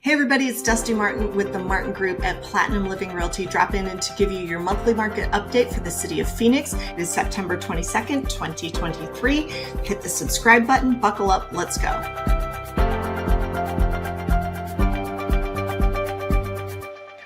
Hey everybody, it's Dusti Martin with the Martin Group at Platinum Living Realty. Dropping in to give you your monthly market update for the city of Phoenix. It is September 22nd, 2023. Hit the subscribe button, buckle up, let's go.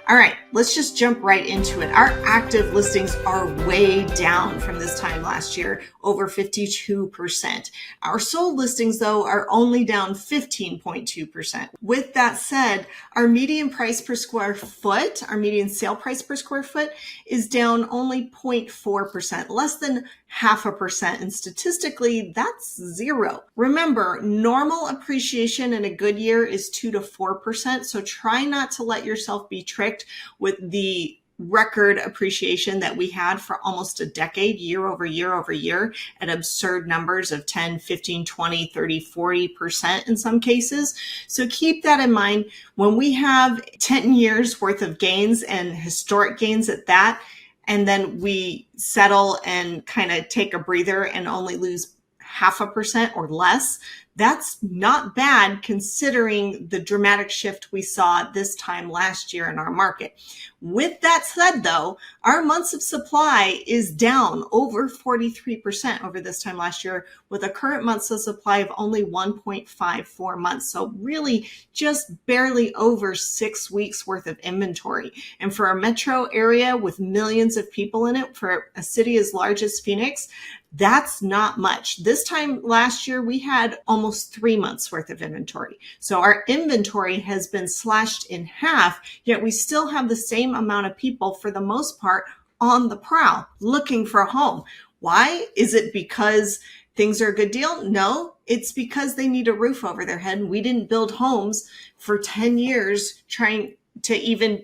All right, let's just jump right into it. Our active listings are way down from this time last year, over 52%. Our sold listings, though, are only down 15.2%. With that said, our median price per square foot, our median sale price per square foot is down only 0.4%, less than 0.5%. And statistically, that's zero. Remember, normal appreciation in a good year is 2 to 4%. So try not to let yourself be tricked with the record appreciation that we had for almost a decade, year over year at absurd numbers of 10, 15, 20, 30, 40% in some cases. So keep that in mind. When we have 10 years worth of gains and historic gains at that, and then we settle and kind of take a breather and only lose 0.5% or less, that's not bad considering the dramatic shift we saw this time last year in our market. With that said, though, our months of supply is down over 43% over this time last year, with a current months of supply of only 1.54 months. So really just barely over 6 weeks worth of inventory. And for a metro area with millions of people in it, for a city as large as Phoenix, that's not much. This time last year, we had almost 3 months worth of inventory. So our inventory has been slashed in half, yet we still have the same amount of people, for the most part, on the prowl looking for a home. Why? Is it because things are a good deal? No, it's because they need a roof over their head. We didn't build homes for 10 years trying to even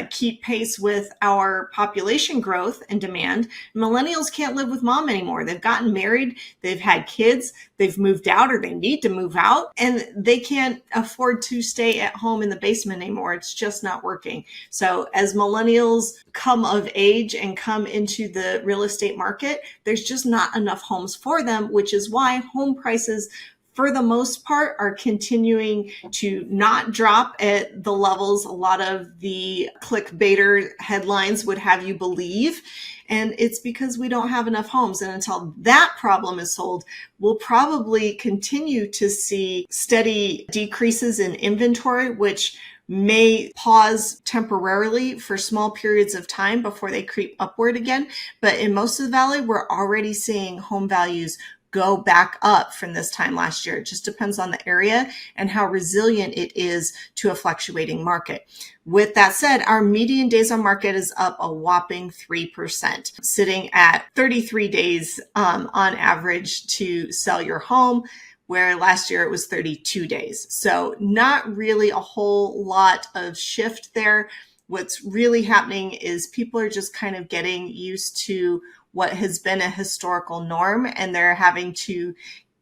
keep pace with our population growth and demand. Millennials can't live with mom anymore. They've gotten married, they've had kids, they've moved out or they need to move out, and they can't afford to stay at home in the basement anymore. It's just not working. So as millennials come of age and come into the real estate market, there's just not enough homes for them, which is why home prices for the most part are continuing to not drop at the levels a lot of the clickbaiter headlines would have you believe. And it's because we don't have enough homes. And until that problem is solved, we'll probably continue to see steady decreases in inventory, which may pause temporarily for small periods of time before they creep upward again. But in most of the valley, we're already seeing home values go back up from this time last year. It just depends on the area and how resilient it is to a fluctuating market. With that said, our median days on market is up a whopping 3%, sitting at 33 days on average to sell your home, where last year it was 32 days. So not really a whole lot of shift there. What's really happening is people are just kind of getting used to what has been a historical norm, and they're having to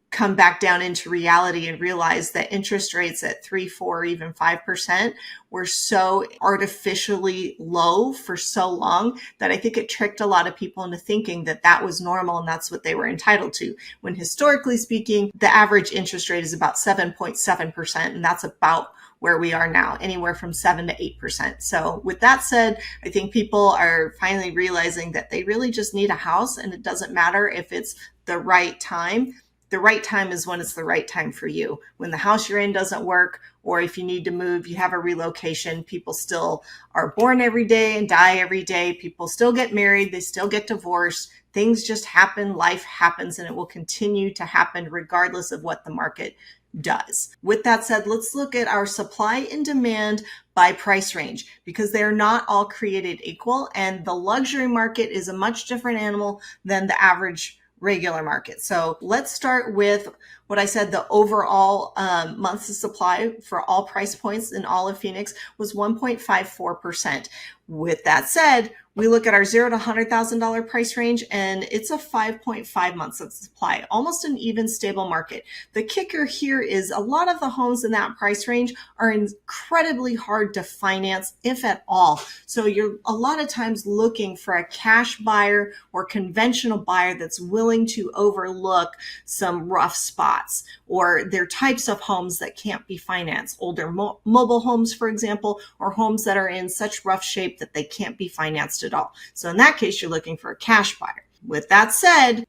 come back down into reality and realize that interest rates at 3, 4, even 5% were so artificially low for so long that I think it tricked a lot of people into thinking that that was normal and that's what they were entitled to. When historically speaking, the average interest rate is about 7.7%, and that's about where we are now, anywhere from 7 to 8%. So with that said, I think people are finally realizing that they really just need a house, and it doesn't matter if it's the right time. The right time is when it's the right time for you. When the house you're in doesn't work, or if you need to move, you have a relocation, people still are born every day and die every day. People still get married, they still get divorced. Things just happen, life happens, and it will continue to happen regardless of what the market does. With that said, let's look at our supply and demand by price range, because they're not all created equal, and the luxury market is a much different animal than the average regular market. So let's start with what I said, the overall months of supply for all price points in all of Phoenix was 1.54%. With that said, we look at our $0 to $100,000 price range, and it's a 5.5 months of supply, almost an even stable market. The kicker here is a lot of the homes in that price range are incredibly hard to finance, if at all. So you're a lot of times looking for a cash buyer or conventional buyer that's willing to overlook some rough spots. lots, or they're types of homes that can't be financed, older mobile homes, for example, or homes that are in such rough shape that they can't be financed at all. So in that case, you're looking for a cash buyer. With that said,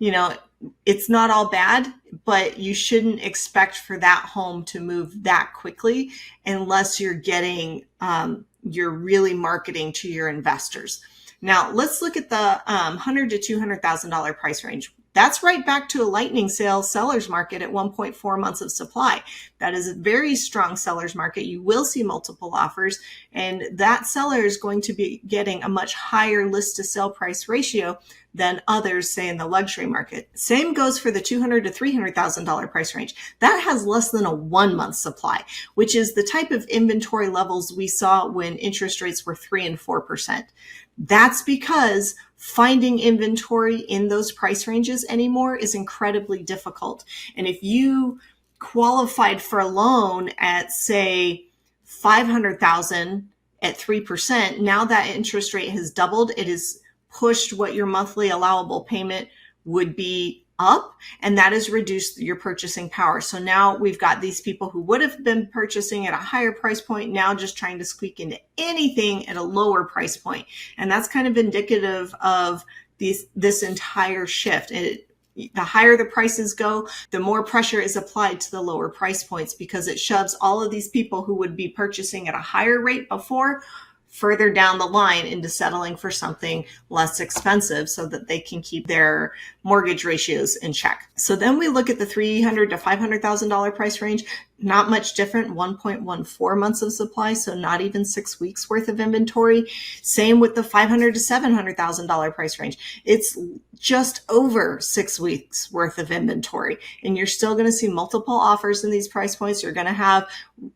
it's not all bad, but you shouldn't expect for that home to move that quickly unless you're you're really marketing to your investors. Now let's look at the $100,000 to $200,000 price range. That's right back to a lightning sale seller's market at 1.4 months of supply. That is a very strong seller's market. You will see multiple offers, and that seller is going to be getting a much higher list to sale price ratio than others, say in the luxury market. Same goes for the $200,000 to $300,000 price range. That has less than a 1 month supply, which is the type of inventory levels we saw when interest rates were 3% and 4%. That's because finding inventory in those price ranges anymore is incredibly difficult. And if you qualified for a loan at, say, $500,000 at 3%, now that interest rate has doubled, it has pushed what your monthly allowable payment would be up, and that has reduced your purchasing power. So now we've got these people who would have been purchasing at a higher price point now just trying to squeak into anything at a lower price point. And that's kind of indicative of this entire shift. The higher the prices go, the more pressure is applied to the lower price points, because it shoves all of these people who would be purchasing at a higher rate before further down the line into settling for something less expensive so that they can keep their mortgage ratios in check. So then we look at the $300,000 to $500,000 price range. Not much different, 1.14 months of supply, so not even 6 weeks worth of inventory. Same with the $500,000 to $700,000 price range. It's just over 6 weeks worth of inventory, and you're still going to see multiple offers in these price points. You're going to have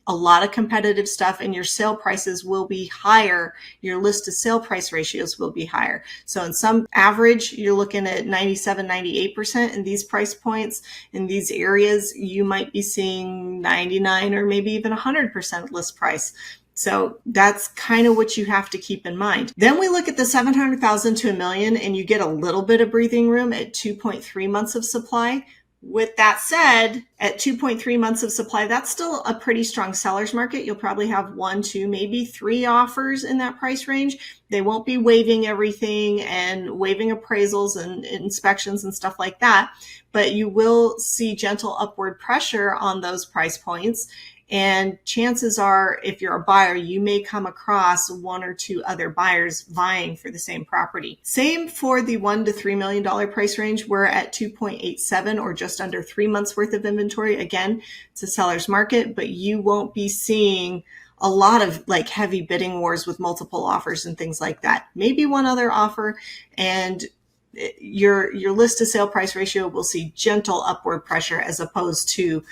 a lot of competitive stuff, and your sale prices will be higher. Your list to sale price ratios will be higher. So in some average, you're looking at 97, 98% in these price points. In these areas, you might be seeing 99 or maybe even 100% list price. So that's kind of what you have to keep in mind. Then we look at the $700,000 to $1 million, and you get a little bit of breathing room at 2.3 months of supply. With that said, at 2.3 months of supply, that's still a pretty strong seller's market. You'll probably have 1, 2, maybe 3 offers in that price range. They won't be waiving everything and waiving appraisals and inspections and stuff like that, but you will see gentle upward pressure on those price points. And chances are, if you're a buyer, you may come across 1 or 2 other buyers vying for the same property. Same for the $1 to $3 million price range. We're at 2.87 or just under 3 months worth of inventory. Again, it's a seller's market, but you won't be seeing a lot of like heavy bidding wars with multiple offers and things like that. Maybe 1 other offer, and your list to sale price ratio will see gentle upward pressure as opposed to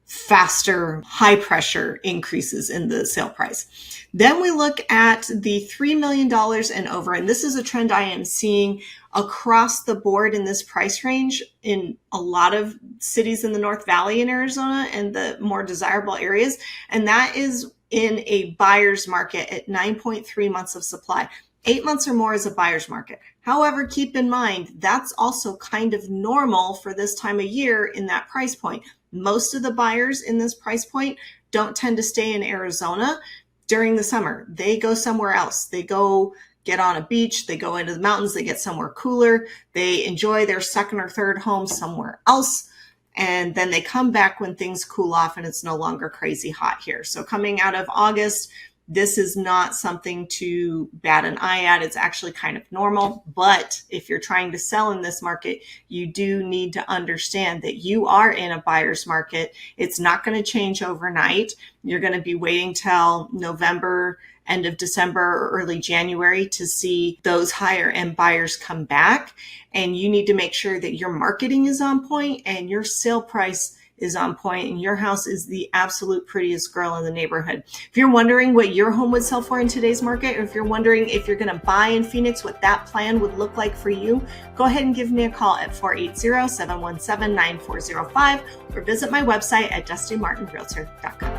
faster, high pressure increases in the sale price. Then we look at the $3 million and over, and this is a trend I am seeing across the board in this price range in a lot of cities in the North Valley in Arizona and the more desirable areas. And that is in a buyer's market at 9.3 months of supply. 8 months or more is a buyer's market. However, keep in mind, that's also kind of normal for this time of year in that price point. Most of the buyers in this price point don't tend to stay in Arizona during the summer. They go somewhere else. They go get on a beach. They go into the mountains. They get somewhere cooler. They enjoy their second or third home somewhere else. And then they come back when things cool off and it's no longer crazy hot here. So coming out of August, this is not something to bat an eye at. It's actually kind of normal. But if you're trying to sell in this market, you do need to understand that you are in a buyer's market. It's not going to change overnight. You're going to be waiting till November, end of December, or early January to see those higher end buyers come back. And you need to make sure that your marketing is on point and your sale price is on point and your house is the absolute prettiest girl in the neighborhood. If you're wondering what your home would sell for in today's market, or if you're wondering if you're going to buy in Phoenix, what that plan would look like for you, go ahead and give me a call at 480-717-9405 or visit my website at dustimartinrealtor.com.